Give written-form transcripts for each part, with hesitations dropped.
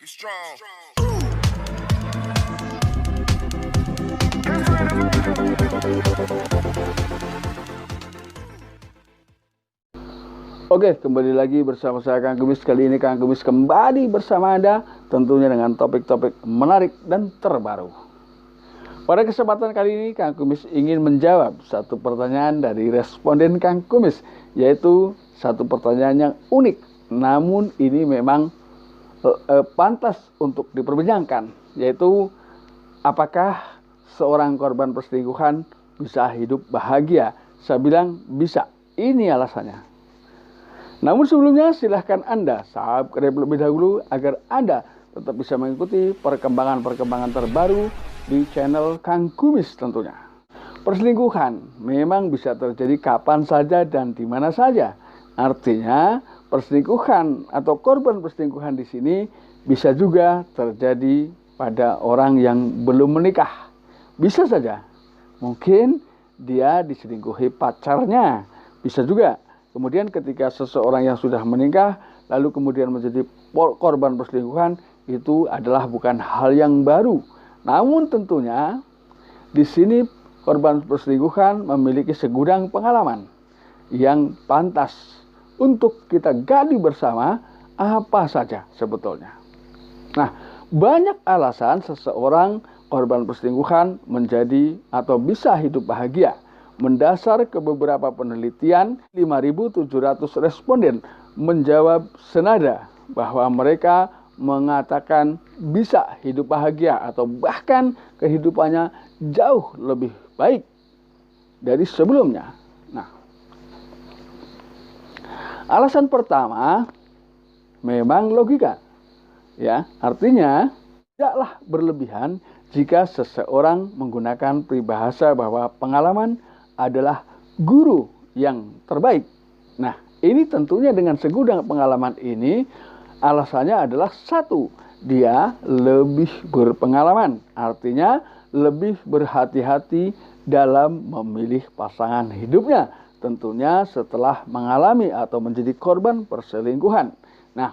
be strong. Oke, kembali lagi bersama saya Kang Kumis. Kali ini Kang Kumis kembali bersama Anda, tentunya dengan topik-topik menarik dan terbaru. Pada kesempatan kali ini Kang Kumis ingin menjawab satu pertanyaan dari responden Kang Kumis, yaitu satu pertanyaan yang unik, namun ini memang pantas untuk diperbincangkan, yaitu apakah seorang korban perselingkuhan bisa hidup bahagia? Saya bilang bisa. Ini alasannya. Namun sebelumnya silahkan Anda subscribe lebih dahulu agar Anda tetap bisa mengikuti perkembangan-perkembangan terbaru di channel Kang Kumis tentunya. Perselingkuhan memang bisa terjadi kapan saja dan di mana saja. Artinya perselingkuhan atau korban perselingkuhan di sini bisa juga terjadi pada orang yang belum menikah. Bisa saja. Mungkin dia diselingkuhi pacarnya. Bisa juga. Kemudian ketika seseorang yang sudah menikah lalu kemudian menjadi korban perselingkuhan, itu adalah bukan hal yang baru. Namun tentunya di sini korban perselingkuhan memiliki segudang pengalaman yang pantas untuk kita gali bersama apa saja sebetulnya. Nah, banyak alasan seseorang korban perselingkuhan menjadi atau bisa hidup bahagia. Mendasar ke beberapa penelitian, 5.700 responden menjawab senada bahwa mereka mengatakan bisa hidup bahagia atau bahkan kehidupannya jauh lebih baik dari sebelumnya. Nah, alasan pertama memang logika. Ya, artinya tidaklah berlebihan jika seseorang menggunakan peribahasa bahwa pengalaman adalah guru yang terbaik. Nah, ini tentunya dengan segudang pengalaman ini alasannya adalah satu, dia lebih berpengalaman. Artinya lebih berhati-hati dalam memilih pasangan hidupnya. Tentunya setelah mengalami atau menjadi korban perselingkuhan. Nah,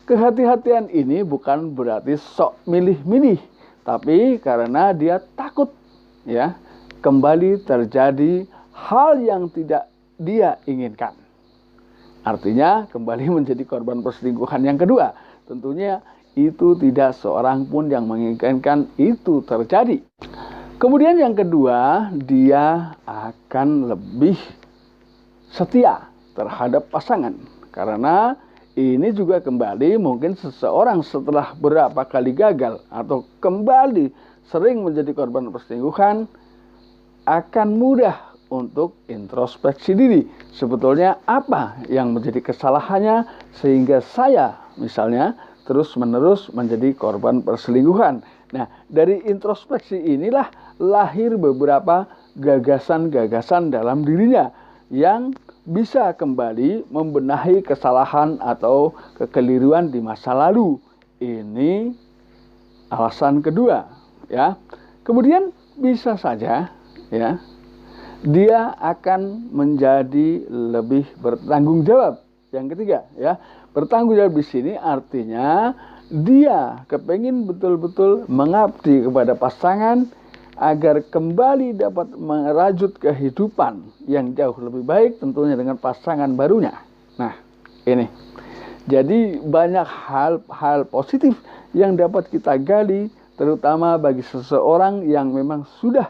kehati-hatian ini bukan berarti sok milih-milih, tapi karena dia takut ya kembali terjadi hal yang tidak dia inginkan. Artinya kembali menjadi korban perselingkuhan yang kedua. Tentunya itu tidak seorang pun yang menginginkan itu terjadi. Kemudian yang kedua, dia akan lebih setia terhadap pasangan. Karena ini juga kembali mungkin seseorang setelah berapa kali gagal atau kembali sering menjadi korban perselingkuhan akan mudah untuk introspeksi diri. Sebetulnya apa yang menjadi kesalahannya sehingga saya misalnya terus-menerus menjadi korban perselingkuhan. Nah, dari introspeksi inilah lahir beberapa gagasan-gagasan dalam dirinya yang bisa kembali membenahi kesalahan atau kekeliruan di masa lalu. Ini alasan kedua, ya. Kemudian bisa saja ya, dia akan menjadi lebih bertanggung jawab. Yang ketiga, ya, bertanggung jawab di sini artinya dia kepengin betul-betul mengabdi kepada pasangan agar kembali dapat merajut kehidupan yang jauh lebih baik tentunya dengan pasangan barunya. Nah, ini. Jadi banyak hal positif yang dapat kita gali terutama bagi seseorang yang memang sudah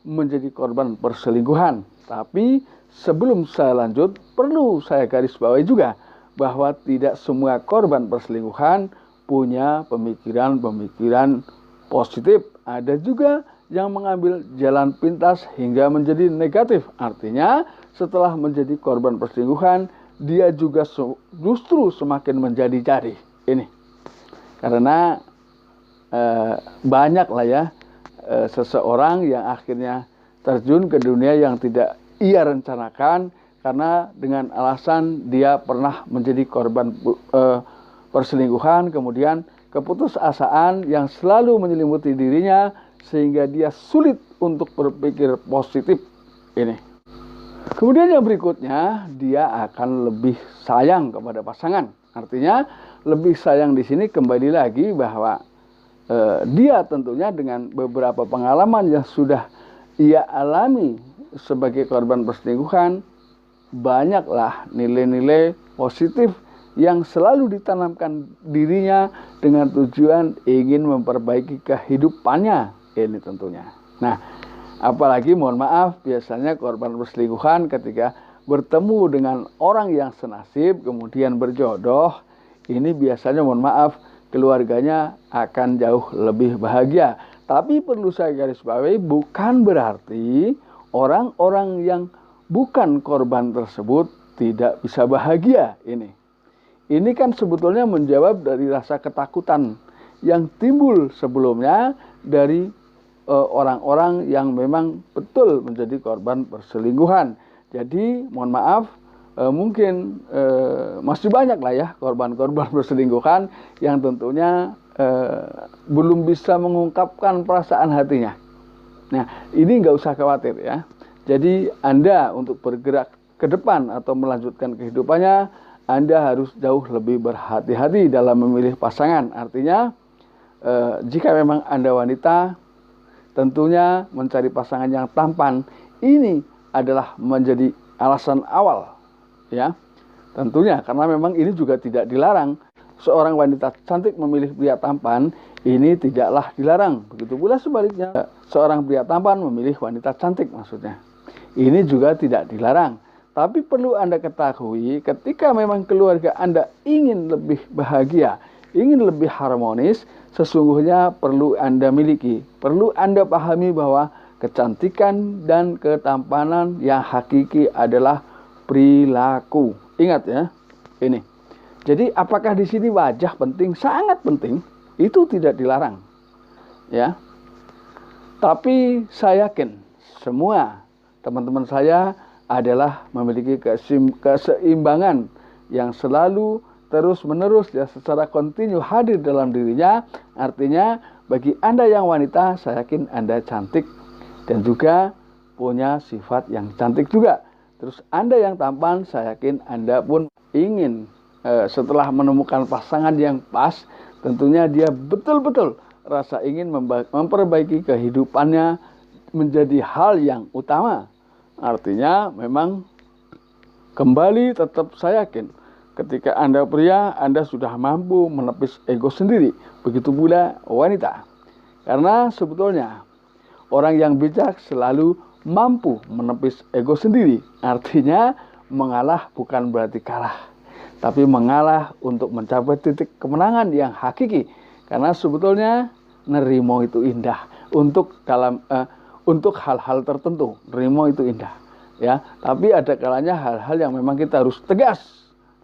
menjadi korban perselingkuhan. Tapi sebelum saya lanjut, perlu saya garis bawahi juga bahwa tidak semua korban perselingkuhan punya pemikiran-pemikiran positif. Ada juga yang mengambil jalan pintas hingga menjadi negatif. Artinya setelah menjadi korban perselingkuhan, dia juga justru semakin menjadi-jadi. Ini karena banyak lah ya seseorang yang akhirnya terjun ke dunia yang tidak ia rencanakan karena dengan alasan dia pernah menjadi korban perselingkuhan, kemudian keputusasaan yang selalu menyelimuti dirinya sehingga dia sulit untuk berpikir positif. Ini. Kemudian yang berikutnya, dia akan lebih sayang kepada pasangan. Artinya lebih sayang di sini kembali lagi bahwa dia tentunya dengan beberapa pengalaman yang sudah ia alami sebagai korban perselingkuhan, banyaklah nilai-nilai positif yang selalu ditanamkan dirinya dengan tujuan ingin memperbaiki kehidupannya ini tentunya. Nah, apalagi mohon maaf biasanya korban perselingkuhan ketika bertemu dengan orang yang senasib kemudian berjodoh, ini biasanya mohon maaf keluarganya akan jauh lebih bahagia. Tapi perlu saya garis bawahi, bukan berarti orang-orang yang bukan korban tersebut tidak bisa bahagia ini. Ini kan sebetulnya menjawab dari rasa ketakutan yang timbul sebelumnya dari orang-orang yang memang betul menjadi korban perselingkuhan. Jadi mohon maaf, mungkin masih banyak lah ya korban-korban perselingkuhan yang tentunya belum bisa mengungkapkan perasaan hatinya. Nah, ini nggak usah khawatir ya. Jadi Anda untuk bergerak ke depan atau melanjutkan kehidupannya, Anda harus jauh lebih berhati-hati dalam memilih pasangan. Artinya, jika memang Anda wanita, tentunya mencari pasangan yang tampan ini adalah menjadi alasan awal, ya. Tentunya karena memang ini juga tidak dilarang. Seorang wanita cantik memilih pria tampan ini tidaklah dilarang. Begitu pula sebaliknya, seorang pria tampan memilih wanita cantik maksudnya. Ini juga tidak dilarang. Tapi perlu Anda ketahui ketika memang keluarga Anda ingin lebih bahagia, ingin lebih harmonis, sesungguhnya perlu Anda miliki, perlu Anda pahami bahwa kecantikan dan ketampanan yang hakiki adalah perilaku. Ingat ya, ini. Jadi apakah di sini wajah penting? Sangat penting. Itu tidak dilarang. Ya. Tapi saya yakin semua teman-teman saya adalah memiliki keseimbangan yang selalu terus-menerus ya secara kontinu hadir dalam dirinya. Artinya bagi Anda yang wanita, saya yakin Anda cantik dan juga punya sifat yang cantik juga. Terus Anda yang tampan, saya yakin Anda pun ingin setelah menemukan pasangan yang pas, tentunya dia betul-betul rasa ingin memperbaiki kehidupannya menjadi hal yang utama. Artinya memang kembali tetap saya yakin ketika Anda pria, Anda sudah mampu menepis ego sendiri. Begitu pula wanita. Karena sebetulnya orang yang bijak selalu mampu menepis ego sendiri. Artinya mengalah bukan berarti kalah, tapi mengalah untuk mencapai titik kemenangan yang hakiki. Karena sebetulnya nerimo itu indah. Untuk hal-hal tertentu, nerimo itu indah. Ya, tapi ada kalanya hal-hal yang memang kita harus tegas.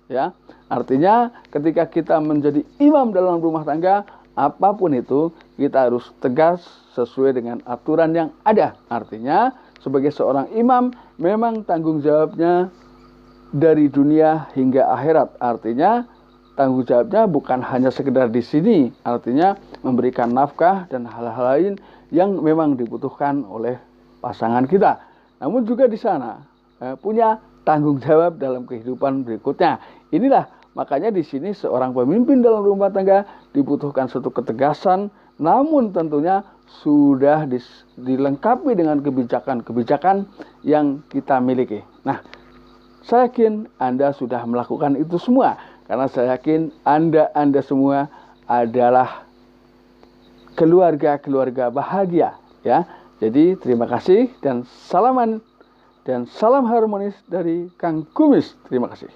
Ya, artinya ketika kita menjadi imam dalam rumah tangga, apapun itu kita harus tegas sesuai dengan aturan yang ada. Artinya sebagai seorang imam memang tanggung jawabnya dari dunia hingga akhirat. Artinya tanggung jawabnya bukan hanya sekedar di sini. Artinya memberikan nafkah dan hal-hal lain yang memang dibutuhkan oleh pasangan kita. Namun juga di sana punya tanggung jawab dalam kehidupan berikutnya. Inilah makanya di sini seorang pemimpin dalam rumah tangga dibutuhkan suatu ketegasan, namun tentunya sudah dilengkapi dengan kebijakan-kebijakan yang kita miliki. Nah, saya yakin Anda sudah melakukan itu semua, karena saya yakin Anda semua adalah keluarga-keluarga bahagia, ya. Jadi terima kasih dan salam harmonis dari Kang Kumis. Terima kasih.